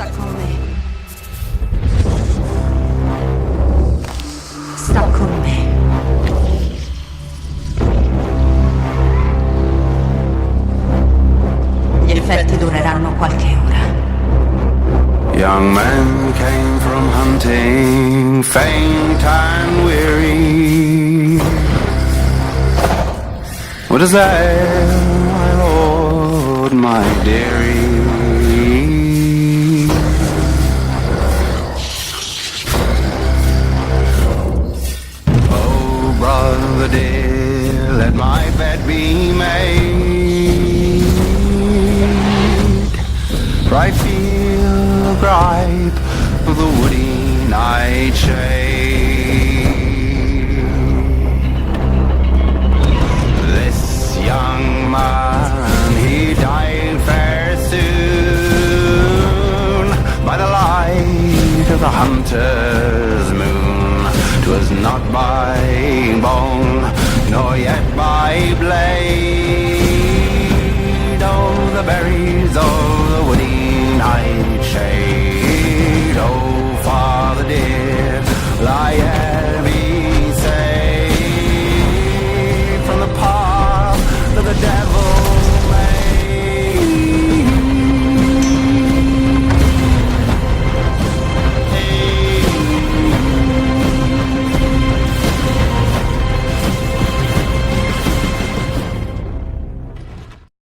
sta con me. Sta con me. Gli effetti dureranno qualche ora. Young men came from hunting, faint and weary. What is that, my lord, my dearie? Oh, brother dear, let my bed be made. For I feel the gripe of the woody nightshade.